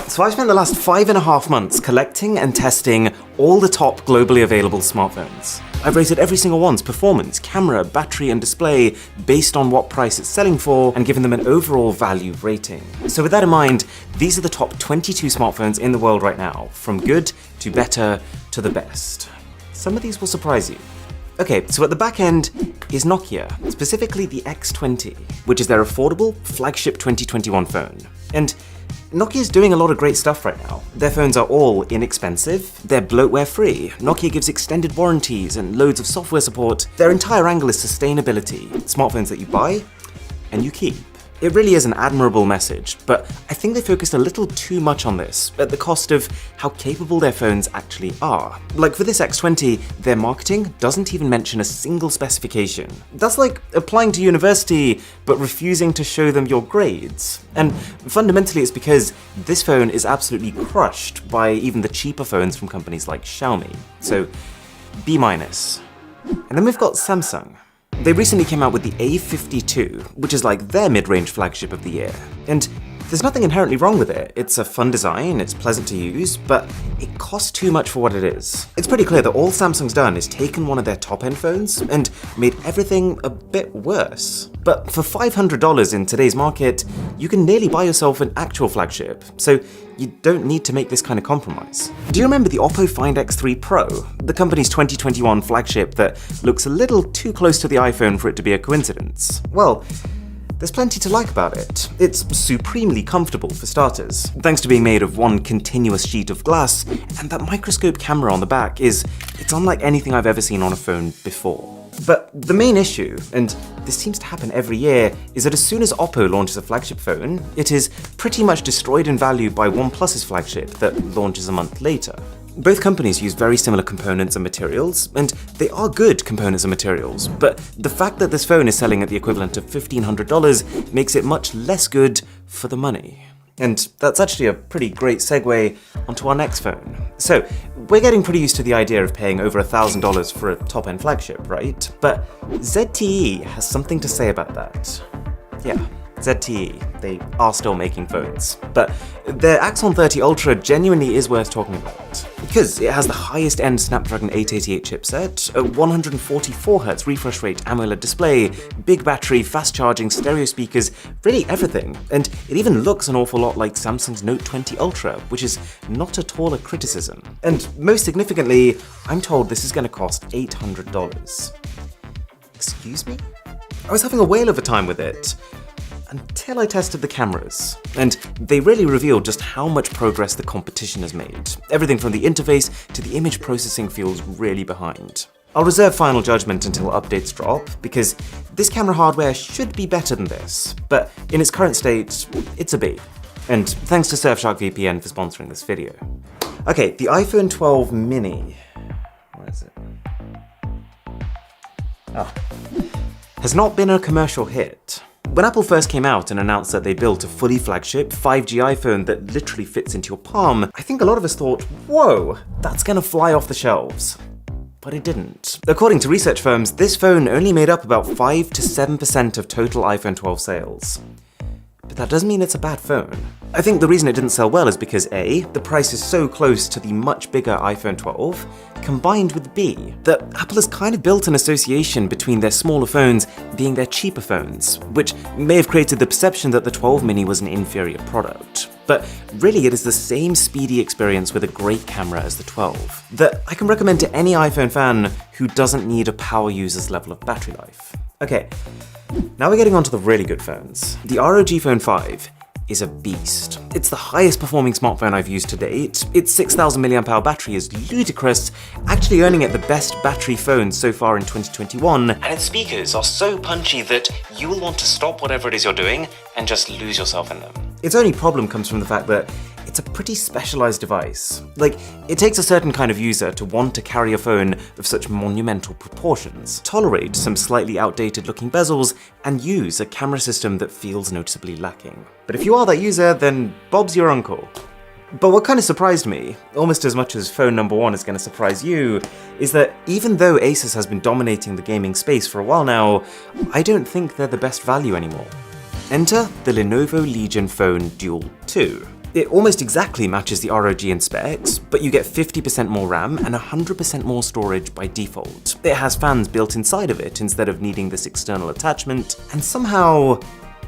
So I've spent the last 5.5 months collecting and testing all the top globally available smartphones. I've rated every single one's performance, camera, battery, and display based on what price it's selling for and given them an overall value rating. So with that in mind, these are the top 22 smartphones in the world right now, from good to better to the best. Some of these will surprise you. Okay, so at the back end is Nokia, specifically the X20, which is their affordable flagship 2021 phone. And Nokia's doing a lot of great stuff right now. Their phones are all inexpensive, they're bloatware-free, Nokia gives extended warranties and loads of software support. Their entire angle is sustainability, smartphones that you buy and you keep. It really is an admirable message, but I think they focused a little too much on this, at the cost of how capable their phones actually are. Like for this X20, their marketing doesn't even mention a single specification. That's like applying to university, but refusing to show them your grades. And fundamentally it's because this phone is absolutely crushed by even the cheaper phones from companies like Xiaomi. So, B-. And then we've got Samsung. They recently came out with the A52, which is like their mid-range flagship of the year. And there's nothing inherently wrong with it. It's a fun design, it's pleasant to use, but it costs too much for what it is. It's pretty clear that all Samsung's done is taken one of their top-end phones and made everything a bit worse. But for $500 in today's market, you can nearly buy yourself an actual flagship, so you don't need to make this kind of compromise. Do you remember the Oppo Find X3 Pro, the company's 2021 flagship that looks a little too close to the iPhone for it to be a coincidence? Well, there's plenty to like about it. It's supremely comfortable for starters, thanks to being made of one continuous sheet of glass, and that microscope camera on the back it's unlike anything I've ever seen on a phone before. But the main issue, and this seems to happen every year, is that as soon as Oppo launches a flagship phone, it is pretty much destroyed in value by OnePlus's flagship that launches a month later. Both companies use very similar components and materials, and they are good components and materials, but the fact that this phone is selling at the equivalent of $1,500 makes it much less good for the money. And that's actually a pretty great segue onto our next phone. So, we're getting pretty used to the idea of paying over $1,000 for a top-end flagship, right? But ZTE has something to say about that. Yeah. ZTE, they are still making phones, but their Axon 30 Ultra genuinely is worth talking about, because it has the highest end Snapdragon 888 chipset, a 144Hz refresh rate AMOLED display, big battery, fast charging, stereo speakers, really everything, and it even looks an awful lot like Samsung's Note 20 Ultra, which is not at all a criticism. And most significantly, I'm told this is going to cost $800. Excuse me? I was having a whale of a time with it, until I tested the cameras, and they really revealed just how much progress the competition has made. Everything from the interface to the image processing feels really behind. I'll reserve final judgment until updates drop, because this camera hardware should be better than this, but in its current state, it's a B. And thanks to Surfshark VPN for sponsoring this video. Okay, the iPhone 12 mini. Where is it? Oh. Has not been a commercial hit. When Apple first came out and announced that they built a fully flagship 5G iPhone that literally fits into your palm, I think a lot of us thought, whoa, that's gonna fly off the shelves. But it didn't. According to research firms, this phone only made up about 5 to 7% of total iPhone 12 sales. But that doesn't mean it's a bad phone. I think the reason it didn't sell well is because A, the price is so close to the much bigger iPhone 12, combined with B, that Apple has kind of built an association between their smaller phones being their cheaper phones, which may have created the perception that the 12 mini was an inferior product. But really it is the same speedy experience with a great camera as the 12, that I can recommend to any iPhone fan who doesn't need a power user's level of battery life. Okay, now we're getting onto the really good phones. The ROG Phone 5 is a beast. It's the highest performing smartphone I've used to date. Its 6,000 mAh battery is ludicrous, actually earning it the best battery phone so far in 2021, and its speakers are so punchy that you will want to stop whatever it is you're doing and just lose yourself in them. Its only problem comes from the fact that it's a pretty specialized device. Like, it takes a certain kind of user to want to carry a phone of such monumental proportions, tolerate some slightly outdated looking bezels, and use a camera system that feels noticeably lacking. But if you are that user, then Bob's your uncle. But what kind of surprised me, almost as much as phone number 1 is going to surprise you, is that even though Asus has been dominating the gaming space for a while now, I don't think they're the best value anymore. Enter the Lenovo Legion Phone Duel 2. It almost exactly matches the ROG in specs, but you get 50% more RAM and 100% more storage by default. It has fans built inside of it instead of needing this external attachment, and somehow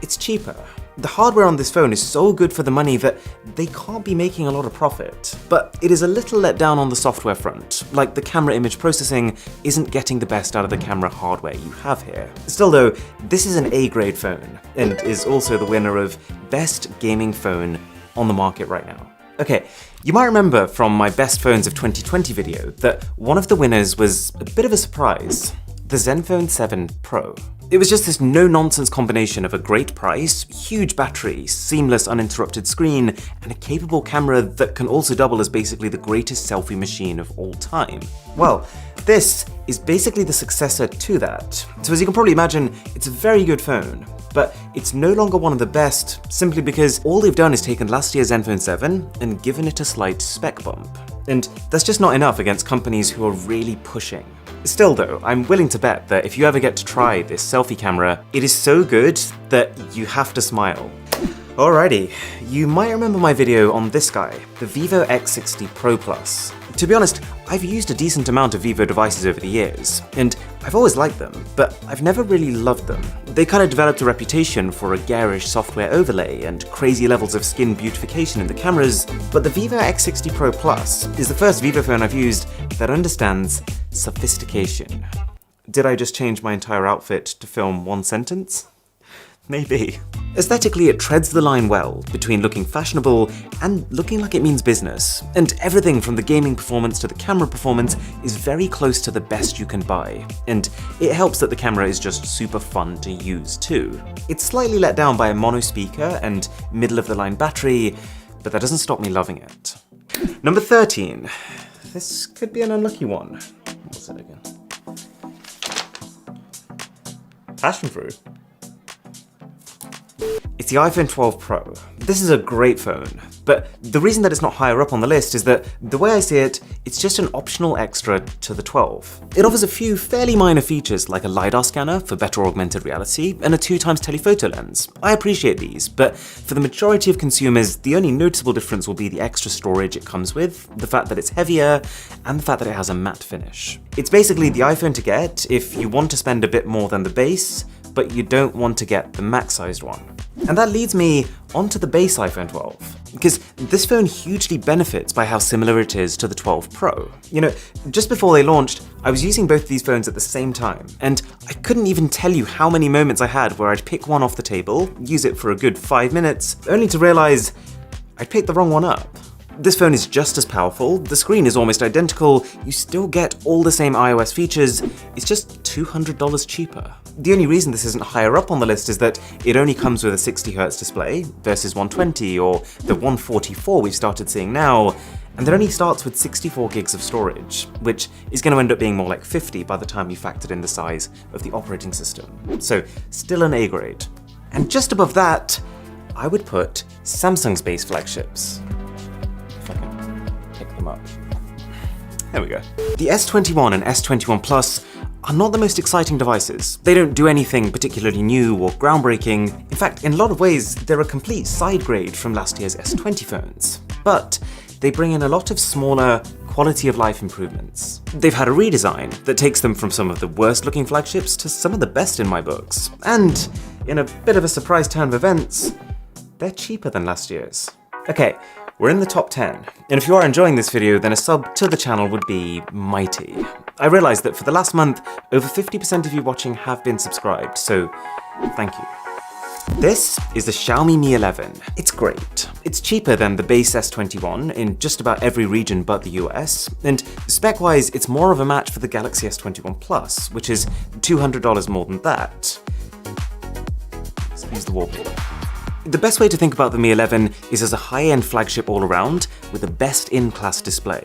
it's cheaper. The hardware on this phone is so good for the money that they can't be making a lot of profit. But it is a little let down on the software front, like the camera image processing isn't getting the best out of the camera hardware you have here. Still though, this is an A-grade phone, and is also the winner of Best Gaming Phone on the market right now. Okay, you might remember from my Best Phones of 2020 video that one of the winners was a bit of a surprise. The Zenfone 7 Pro. It was just this no-nonsense combination of a great price, huge battery, seamless uninterrupted screen, and a capable camera that can also double as basically the greatest selfie machine of all time. Well, this is basically the successor to that. So as you can probably imagine, it's a very good phone, but it's no longer one of the best simply because all they've done is taken last year's Zenfone 7 and given it a slight spec bump. And that's just not enough against companies who are really pushing. Still though, I'm willing to bet that if you ever get to try this selfie camera, it is so good that you have to smile. Alrighty, you might remember my video on this guy, the Vivo X60 Pro Plus. To be honest, I've used a decent amount of Vivo devices over the years, and I've always liked them, but I've never really loved them. They kind of developed a reputation for a garish software overlay and crazy levels of skin beautification in the cameras, but the Vivo X60 Pro Plus is the first Vivo phone I've used that understands sophistication. Did I just change my entire outfit to film one sentence? Maybe. Aesthetically, it treads the line well between looking fashionable and looking like it means business, and everything from the gaming performance to the camera performance is very close to the best you can buy, and it helps that the camera is just super fun to use too. It's slightly let down by a mono speaker and middle-of-the-line battery, but that doesn't stop me loving it. Number 13. This could be an unlucky one. What's that again? Passion fruit. It's the iPhone 12 Pro. This is a great phone, but the reason that it's not higher up on the list is that, the way I see it, it's just an optional extra to the 12. It offers a few fairly minor features like a LiDAR scanner for better augmented reality and a 2x telephoto lens. I appreciate these, but for the majority of consumers, the only noticeable difference will be the extra storage it comes with, the fact that it's heavier, and the fact that it has a matte finish. It's basically the iPhone to get if you want to spend a bit more than the base, but you don't want to get the max-sized one. And that leads me onto the base iPhone 12, because this phone hugely benefits by how similar it is to the 12 Pro. You know, just before they launched, I was using both of these phones at the same time, and I couldn't even tell you how many moments I had where I'd pick one off the table, use it for a good 5 minutes, only to realize I'd picked the wrong one up. This phone is just as powerful, the screen is almost identical, you still get all the same iOS features, it's just $200 cheaper. The only reason this isn't higher up on the list is that it only comes with a 60Hz display versus 120 or the 144 we've started seeing now, and it only starts with 64 gigs of storage, which is going to end up being more like 50 by the time you factored in the size of the operating system. So still an A grade. And just above that, I would put Samsung's base flagships. If I can pick them up. There we go. The S21 and S21 Plus are not the most exciting devices. They don't do anything particularly new or groundbreaking. In fact, in a lot of ways, they're a complete side grade from last year's S20 phones. But they bring in a lot of smaller, quality of life improvements. They've had a redesign that takes them from some of the worst looking flagships to some of the best in my books. And in a bit of a surprise turn of events, they're cheaper than last year's. Okay, we're in the top 10, and if you are enjoying this video, then a sub to the channel would be mighty. I realised that for the last month, over 50% of you watching have been subscribed, so thank you. This is the Xiaomi Mi 11. It's great. It's cheaper than the base S21 in just about every region but the US, and spec-wise, it's more of a match for the Galaxy S21 Plus, which is $200 more than that. Let's use the wallpaper. The best way to think about the Mi 11 is as a high-end flagship all around with a best-in-class display.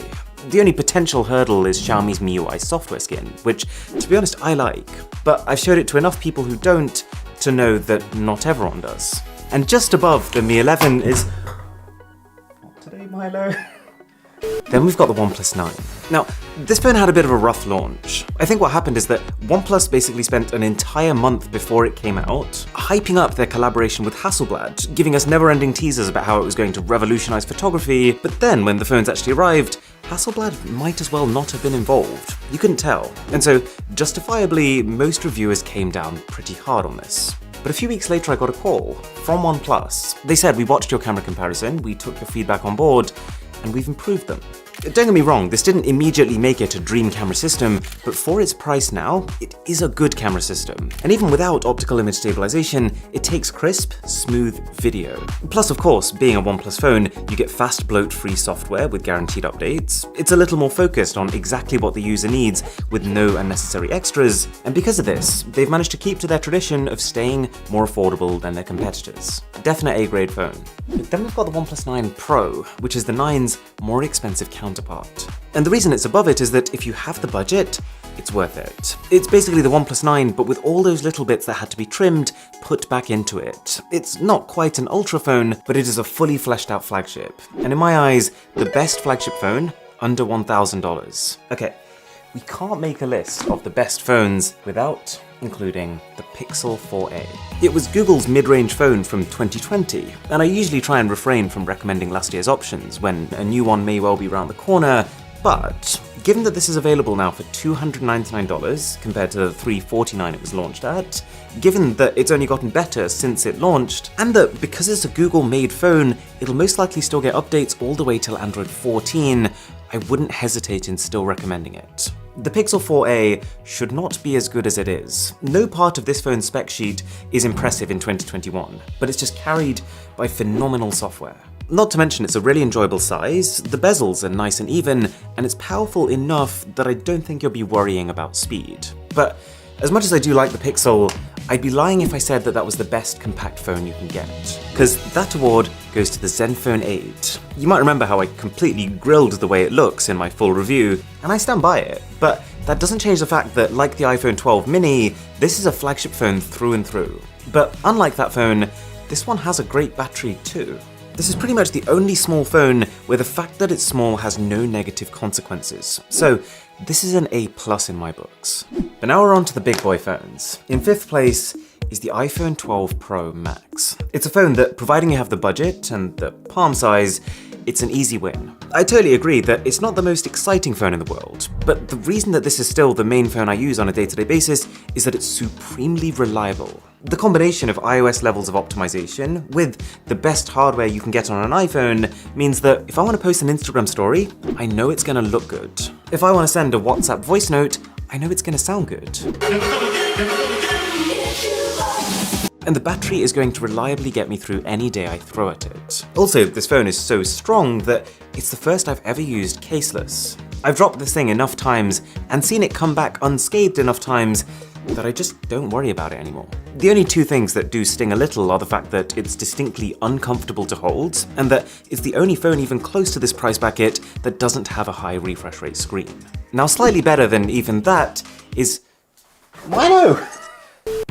The only potential hurdle is Xiaomi's MIUI software skin, which, to be honest, I like, but I've showed it to enough people who don't to know that not everyone does. And just above the Mi 11 is... Not today, Milo. Then we've got the OnePlus 9. Now, this phone had a bit of a rough launch. I think what happened is that OnePlus basically spent an entire month before it came out hyping up their collaboration with Hasselblad, giving us never-ending teasers about how it was going to revolutionize photography, but then when the phones actually arrived, Hasselblad might as well not have been involved. You couldn't tell. And so, justifiably, most reviewers came down pretty hard on this. But a few weeks later I got a call from OnePlus. They said, "We watched your camera comparison, we took your feedback on board, and we've improved them." Don't get me wrong, this didn't immediately make it a dream camera system, but for its price now, it is a good camera system. And even without optical image stabilization, it takes crisp, smooth video. Plus, of course, being a OnePlus phone, you get fast bloat-free software with guaranteed updates. It's a little more focused on exactly what the user needs with no unnecessary extras, and because of this, they've managed to keep to their tradition of staying more affordable than their competitors. Definite A-grade phone. But then we've got the OnePlus 9 Pro, which is the 9's more expensive counterpart. And the reason it's above it is that if you have the budget, it's worth it. It's basically the OnePlus 9, but with all those little bits that had to be trimmed, put back into it. It's not quite an ultra phone, but it is a fully fleshed out flagship. And in my eyes, the best flagship phone, under $1,000. Okay, we can't make a list of the best phones without including the Pixel 4a. It was Google's mid-range phone from 2020, and I usually try and refrain from recommending last year's options when a new one may well be around the corner, but given that this is available now for $299 compared to the $349 it was launched at, given that it's only gotten better since it launched, and that because it's a Google-made phone, it'll most likely still get updates all the way till Android 14, I wouldn't hesitate in still recommending it. The Pixel 4a should not be as good as it is. No part of this phone's spec sheet is impressive in 2021, but it's just carried by phenomenal software. Not to mention it's a really enjoyable size, the bezels are nice and even, and it's powerful enough that I don't think you'll be worrying about speed. But as much as I do like the Pixel, I'd be lying if I said that that was the best compact phone you can get. Because that award goes to the Zenfone 8. You might remember how I completely grilled the way it looks in my full review, and I stand by it, but that doesn't change the fact that, like the iPhone 12 mini, this is a flagship phone through and through. But unlike that phone, this one has a great battery too. This is pretty much the only small phone where the fact that it's small has no negative consequences. So this is an A+ in my books. But now we're on to the big boy phones. In 5th place is the iPhone 12 Pro Max. It's a phone that, providing you have the budget and the palm size, it's an easy win. I totally agree that it's not the most exciting phone in the world, but the reason that this is still the main phone I use on a day-to-day basis is that it's supremely reliable. The combination of iOS levels of optimization with the best hardware you can get on an iPhone means that if I want to post an Instagram story, I know it's going to look good. If I want to send a WhatsApp voice note, I know it's going to sound good. And the battery is going to reliably get me through any day I throw at it. Also, this phone is so strong that it's the first I've ever used caseless. I've dropped this thing enough times and seen it come back unscathed enough times that I just don't worry about it anymore. The only two things that do sting a little are the fact that it's distinctly uncomfortable to hold, and that it's the only phone even close to this price bracket that doesn't have a high refresh rate screen. Now, slightly better than even that is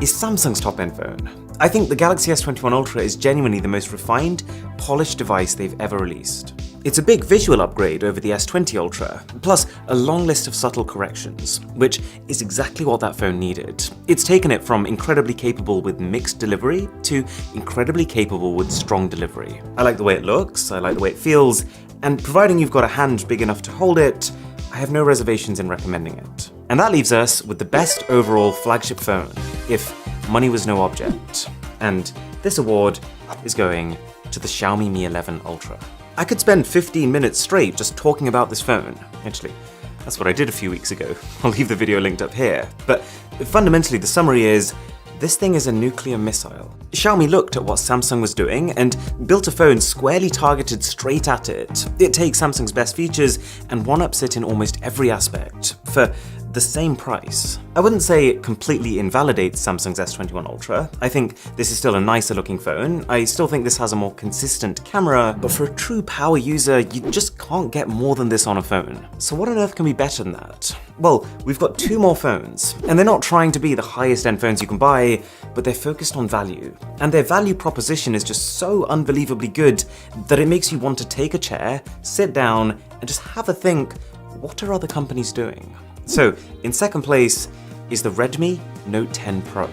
Samsung's top-end phone. I think the Galaxy S21 Ultra is genuinely the most refined, polished device they've ever released. It's a big visual upgrade over the S20 Ultra, plus a long list of subtle corrections, which is exactly what that phone needed. It's taken it from incredibly capable with mixed delivery to incredibly capable with strong delivery. I like the way it looks, I like the way it feels, and providing you've got a hand big enough to hold it, I have no reservations in recommending it. And that leaves us with the best overall flagship phone, if money was no object. And this award is going to the Xiaomi Mi 11 Ultra. I could spend 15 minutes straight just talking about this phone. Actually, that's what I did a few weeks ago. I'll leave the video linked up here. But fundamentally, the summary is, this thing is a nuclear missile. Xiaomi looked at what Samsung was doing and built a phone squarely targeted straight at it. It takes Samsung's best features and one-ups it in almost every aspect. For the same price. I wouldn't say it completely invalidates Samsung's S21 Ultra. I think this is still a nicer looking phone. I still think this has a more consistent camera, but for a true power user, you just can't get more than this on a phone. So what on earth can be better than that? Well, we've got two more phones, and they're not trying to be the highest end phones you can buy, but they're focused on value. And their value proposition is just so unbelievably good that it makes you want to take a chair, sit down, and just have a think, what are other companies doing? So, in second place is the Redmi Note 10 Pro.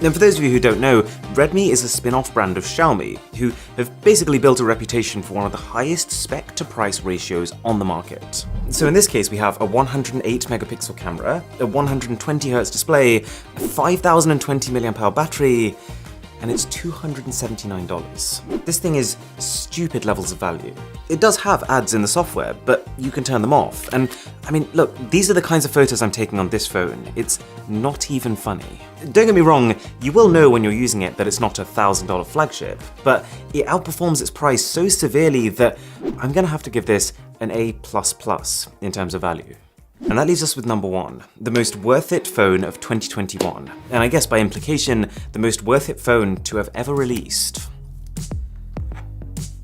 And for those of you who don't know, Redmi is a spin-off brand of Xiaomi, who have basically built a reputation for one of the highest spec to price ratios on the market. So in this case, we have a 108 megapixel camera, a 120Hz display, a 5020 mAh battery, and it's $279. This thing is stupid levels of value. It does have ads in the software, but you can turn them off. And I mean, look, these are the kinds of photos I'm taking on this phone. It's not even funny. Don't get me wrong, you will know when you're using it that it's not a $1,000 flagship, but it outperforms its price so severely that I'm gonna have to give this an A++ in terms of value. And that leaves us with number one, the most worth it phone of 2021. And I guess by implication, the most worth it phone to have ever released.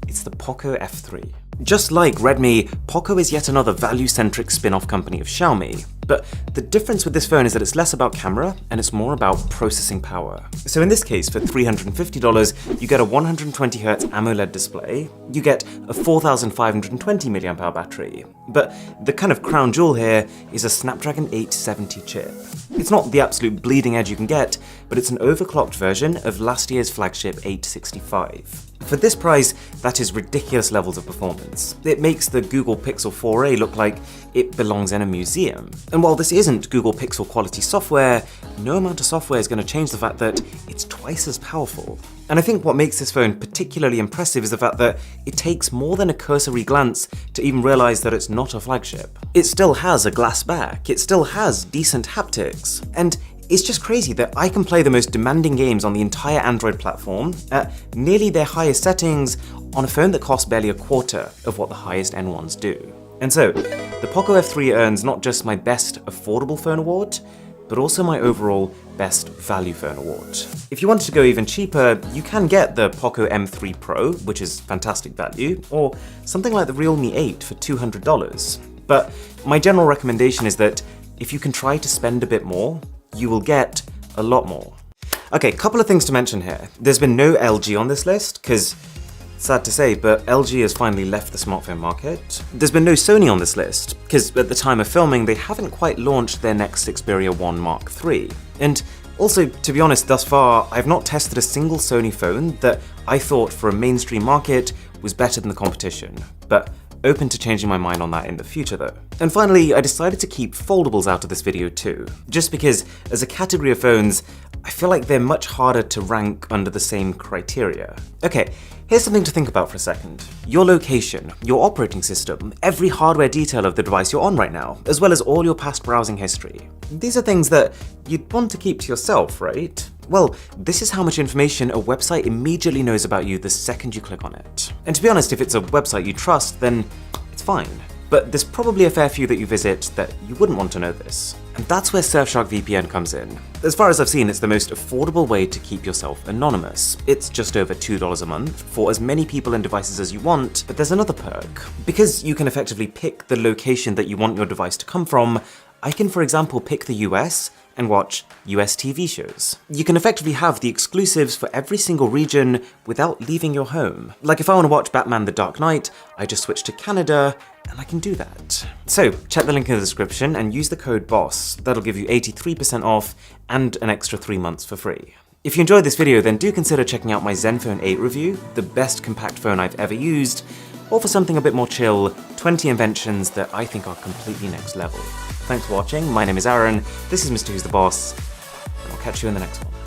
It's the Poco F3. Just like Redmi, Poco is yet another value-centric spin-off company of Xiaomi. But the difference with this phone is that it's less about camera and it's more about processing power. So in this case, for $350, you get a 120Hz AMOLED display, you get a 4520 mAh battery. But the kind of crown jewel here is a Snapdragon 870 chip. It's not the absolute bleeding edge you can get, but it's an overclocked version of last year's flagship 865. For this price, that is ridiculous levels of performance. It makes the Google Pixel 4a look like it belongs in a museum. And while this isn't Google Pixel quality software, no amount of software is going to change the fact that it's twice as powerful. And I think what makes this phone particularly impressive is the fact that it takes more than a cursory glance to even realize that it's not a flagship. It still has a glass back, it still has decent haptics, and it's just crazy that I can play the most demanding games on the entire Android platform at nearly their highest settings on a phone that costs barely a quarter of what the highest end ones do. And so, the Poco F3 earns not just my best affordable phone award, but also my overall best value phone award. If you wanted to go even cheaper, you can get the Poco M3 Pro, which is fantastic value, or something like the Realme 8 for $200. But my general recommendation is that if you can try to spend a bit more, you will get a lot more. Okay, couple of things to mention here. There's been no LG on this list, because sad to say, but LG has finally left the smartphone market. There's been no Sony on this list, because at the time of filming, they haven't quite launched their next Xperia 1 Mark III. And also, to be honest, thus far, I've not tested a single Sony phone that I thought for a mainstream market was better than the competition. But open to changing my mind on that in the future though. And finally, I decided to keep foldables out of this video too, just because as a category of phones, I feel like they're much harder to rank under the same criteria. Okay, here's something to think about for a second. Your location, your operating system, every hardware detail of the device you're on right now, as well as all your past browsing history. These are things that you'd want to keep to yourself, right? Well, this is how much information a website immediately knows about you the second you click on it. And to be honest, if it's a website you trust, then it's fine. But there's probably a fair few that you visit that you wouldn't want to know this. And that's where Surfshark VPN comes in. As far as I've seen, it's the most affordable way to keep yourself anonymous. It's just over $2 a month for as many people and devices as you want, but there's another perk. Because you can effectively pick the location that you want your device to come from, I can, for example, pick the US and watch US TV shows. You can effectively have the exclusives for every single region without leaving your home. Like if I want to watch Batman The Dark Knight, I just switch to Canada, and I can do that. So check the link in the description and use the code BOSS. That'll give you 83% off and an extra 3 months for free. If you enjoyed this video, then do consider checking out my Zenfone 8 review, the best compact phone I've ever used, or for something a bit more chill, 20 inventions that I think are completely next level. Thanks for watching, my name is Aaron, this is Mr. Who's the Boss, and I'll catch you in the next one.